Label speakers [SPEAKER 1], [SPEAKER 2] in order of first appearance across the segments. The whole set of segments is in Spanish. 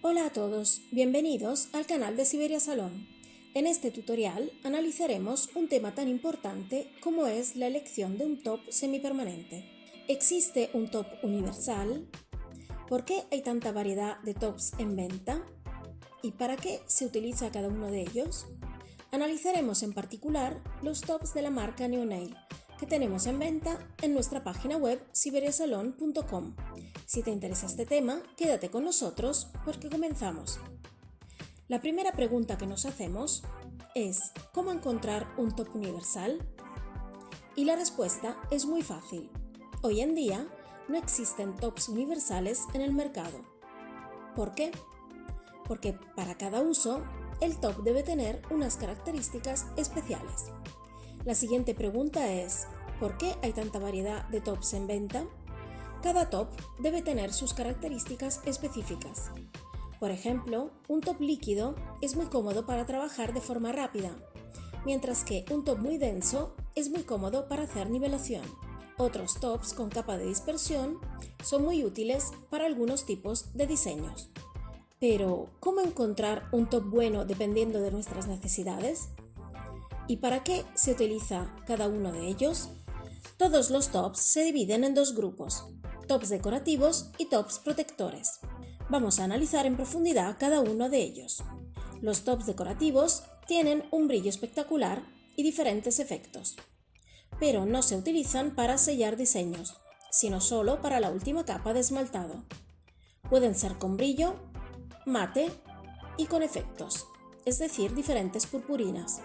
[SPEAKER 1] Hola a todos, bienvenidos al canal de Siberia Salón. En este tutorial analizaremos un tema tan importante como es la elección de un top semipermanente. ¿Existe un top universal? ¿Por qué hay tanta variedad de tops en venta? ¿Y para qué se utiliza cada uno de ellos? Analizaremos en particular los tops de la marca Neonail, que tenemos en venta en nuestra página web siberiasalon.com. Si te interesa este tema, quédate con nosotros porque comenzamos. La primera pregunta que nos hacemos es ¿cómo encontrar un top universal? Y la respuesta es muy fácil. Hoy en día no existen tops universales en el mercado. ¿Por qué? Porque para cada uso, el top debe tener unas características especiales. La siguiente pregunta es ¿por qué hay tanta variedad de tops en venta? Cada top debe tener sus características específicas. Por ejemplo, un top líquido es muy cómodo para trabajar de forma rápida, mientras que un top muy denso es muy cómodo para hacer nivelación. Otros tops con capa de dispersión son muy útiles para algunos tipos de diseños. Pero, ¿cómo encontrar un top bueno dependiendo de nuestras necesidades? ¿Y para qué se utiliza cada uno de ellos? Todos los tops se dividen en dos grupos, tops decorativos y tops protectores. Vamos a analizar en profundidad cada uno de ellos. Los tops decorativos tienen un brillo espectacular y diferentes efectos, pero no se utilizan para sellar diseños, sino solo para la última capa de esmaltado. Pueden ser con brillo, mate y con efectos, es decir, diferentes purpurinas.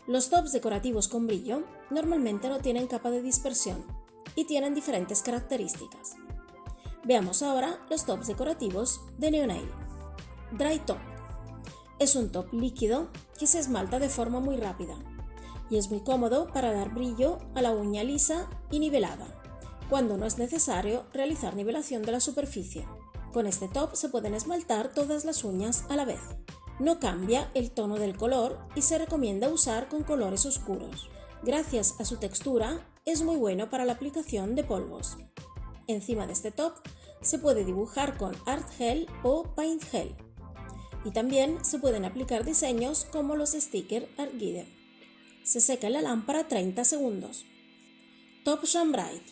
[SPEAKER 1] Los tops decorativos con brillo normalmente no tienen capa de dispersión y tienen diferentes características. Veamos ahora los tops decorativos de Neonail. Dry Top es un top líquido que se esmalta de forma muy rápida y es muy cómodo para dar brillo a la uña lisa y nivelada, cuando no es necesario realizar nivelación de la superficie. Con este top se pueden esmaltar todas las uñas a la vez. No cambia el tono del color y se recomienda usar con colores oscuros. Gracias a su textura, es muy bueno para la aplicación de polvos. Encima de este top se puede dibujar con Art Gel o Paint Gel. Y también se pueden aplicar diseños como los stickers Art Guide. Se seca en la lámpara 30 segundos. Top Shine Bright.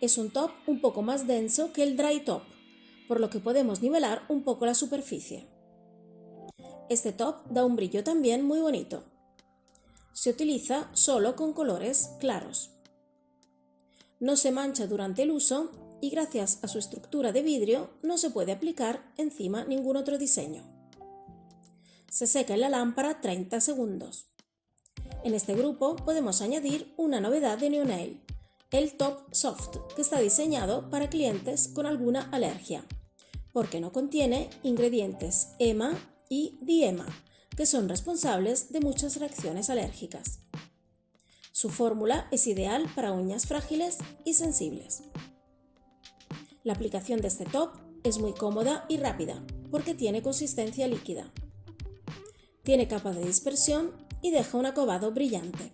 [SPEAKER 1] Es un top un poco más denso que el Dry Top, por lo que podemos nivelar un poco la superficie. Este top da un brillo también muy bonito. Se utiliza solo con colores claros. No se mancha durante el uso y gracias a su estructura de vidrio no se puede aplicar encima ningún otro diseño. Se seca en la lámpara 30 segundos. En este grupo podemos añadir una novedad de Neonail, el Top Soft, que está diseñado para clientes con alguna alergia, porque no contiene ingredientes EMA y diema, que son responsables de muchas reacciones alérgicas. Su fórmula es ideal para uñas frágiles y sensibles. La aplicación de este top es muy cómoda y rápida, porque tiene consistencia líquida. Tiene capa de dispersión y deja un acabado brillante.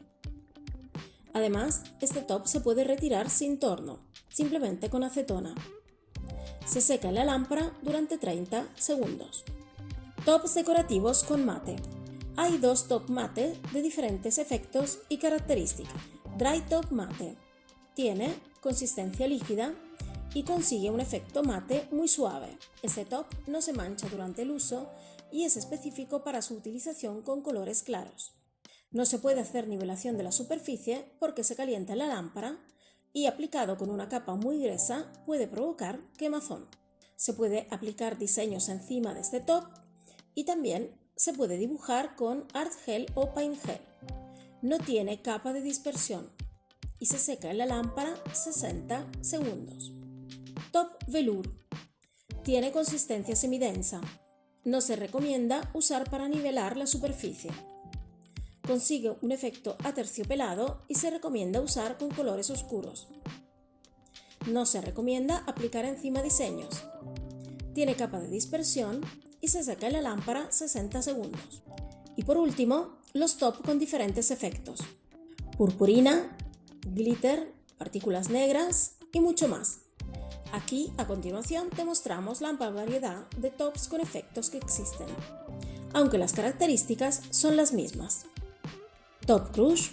[SPEAKER 1] Además, este top se puede retirar sin torno, simplemente con acetona. Se seca en la lámpara durante 30 segundos. Tops decorativos con mate. Hay dos top mate de diferentes efectos y características. Dry Top Mate tiene consistencia líquida y consigue un efecto mate muy suave. Este top no se mancha durante el uso y es específico para su utilización con colores claros. No se puede hacer nivelación de la superficie porque se calienta en la lámpara y aplicado con una capa muy gruesa puede provocar quemazón. Se puede aplicar diseños encima de este top y también se puede dibujar con Art Gel o Paint Gel. No tiene capa de dispersión y se seca en la lámpara 60 segundos. Top Velour. Tiene consistencia semidensa. No se recomienda usar para nivelar la superficie. Consigue un efecto aterciopelado y se recomienda usar con colores oscuros. No se recomienda aplicar encima diseños. Tiene capa de dispersión y se seca en la lámpara 60 segundos. Y por último, los top con diferentes efectos: purpurina, glitter, partículas negras y mucho más. Aquí, a continuación, te mostramos la amplia variedad de tops con efectos que existen, aunque las características son las mismas. Top Crush,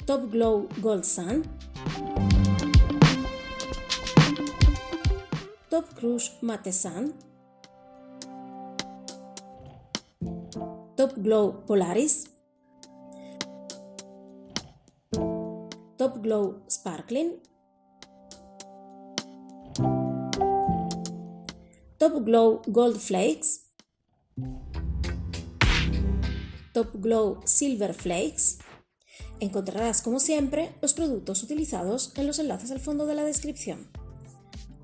[SPEAKER 1] Top Glow Gold Sun, Top Crush Matte Sun, Top Glow Polaris, Top Glow Sparkling, Top Glow Gold Flakes, Top Glow Silver Flakes. Encontrarás, como siempre, los productos utilizados en los enlaces al fondo de la descripción.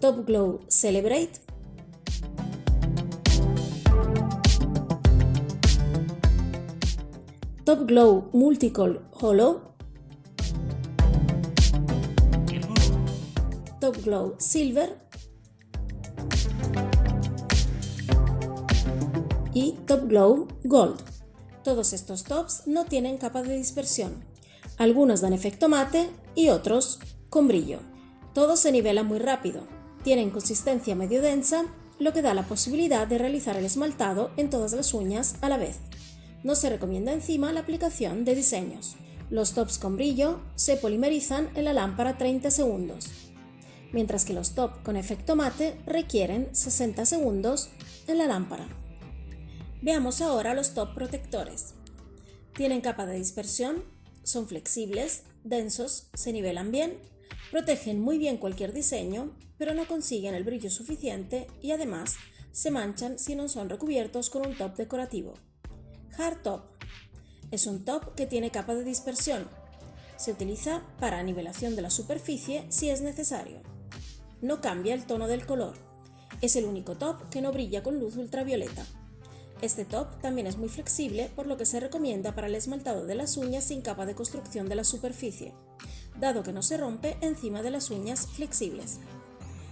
[SPEAKER 1] Top Glow Celebrate, Top Glow Multicolor Hollow, Top Glow Silver y Top Glow Gold. Todos estos tops no tienen capa de dispersión. Algunos dan efecto mate y otros con brillo. Todos se nivelan muy rápido. Tienen consistencia medio densa, lo que da la posibilidad de realizar el esmaltado en todas las uñas a la vez. No se recomienda encima la aplicación de diseños. Los tops con brillo se polimerizan en la lámpara 30 segundos, mientras que los tops con efecto mate requieren 60 segundos en la lámpara. Veamos ahora los top protectores. Tienen capa de dispersión, son flexibles, densos, se nivelan bien, protegen muy bien cualquier diseño, pero no consiguen el brillo suficiente y además se manchan si no son recubiertos con un top decorativo. Hard Top es un top que tiene capa de dispersión. Se utiliza para nivelación de la superficie si es necesario. No cambia el tono del color. Es el único top que no brilla con luz ultravioleta. Este top también es muy flexible, por lo que se recomienda para el esmaltado de las uñas sin capa de construcción de la superficie, dado que no se rompe encima de las uñas flexibles.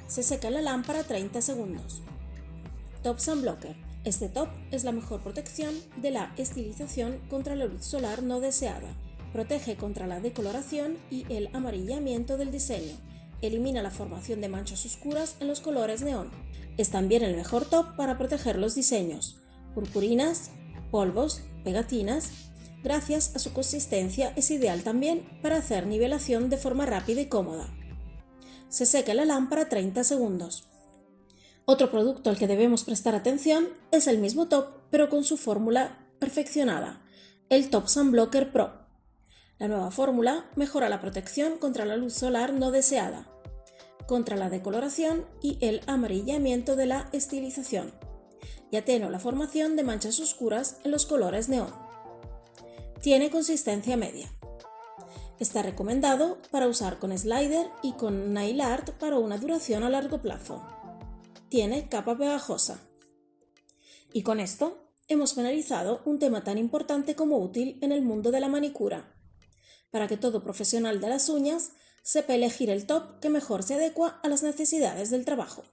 [SPEAKER 1] Se seca en la lámpara 30 segundos. Top Sunblocker. Este top es la mejor protección de la estilización contra la luz solar no deseada. Protege contra la decoloración y el amarillamiento del diseño. Elimina la formación de manchas oscuras en los colores neón. Es también el mejor top para proteger los diseños, purpurinas, polvos, pegatinas. Gracias a su consistencia es ideal también para hacer nivelación de forma rápida y cómoda. Se seca en la lámpara 30 segundos. Otro producto al que debemos prestar atención es el mismo top, pero con su fórmula perfeccionada, el Top Sunblocker Pro. La nueva fórmula mejora la protección contra la luz solar no deseada, contra la decoloración y el amarillamiento de la estilización, y atenúa la formación de manchas oscuras en los colores neón. Tiene consistencia media. Está recomendado para usar con slider y con nail art para una duración a largo plazo. Tiene capa pegajosa. Y con esto hemos finalizado un tema tan importante como útil en el mundo de la manicura, para que todo profesional de las uñas sepa elegir el top que mejor se adecua a las necesidades del trabajo.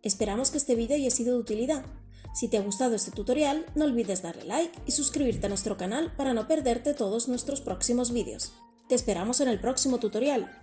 [SPEAKER 1] Esperamos que este vídeo haya sido de utilidad. Si te ha gustado este tutorial, no olvides darle like y suscribirte a nuestro canal para no perderte todos nuestros próximos vídeos. Te esperamos en el próximo tutorial.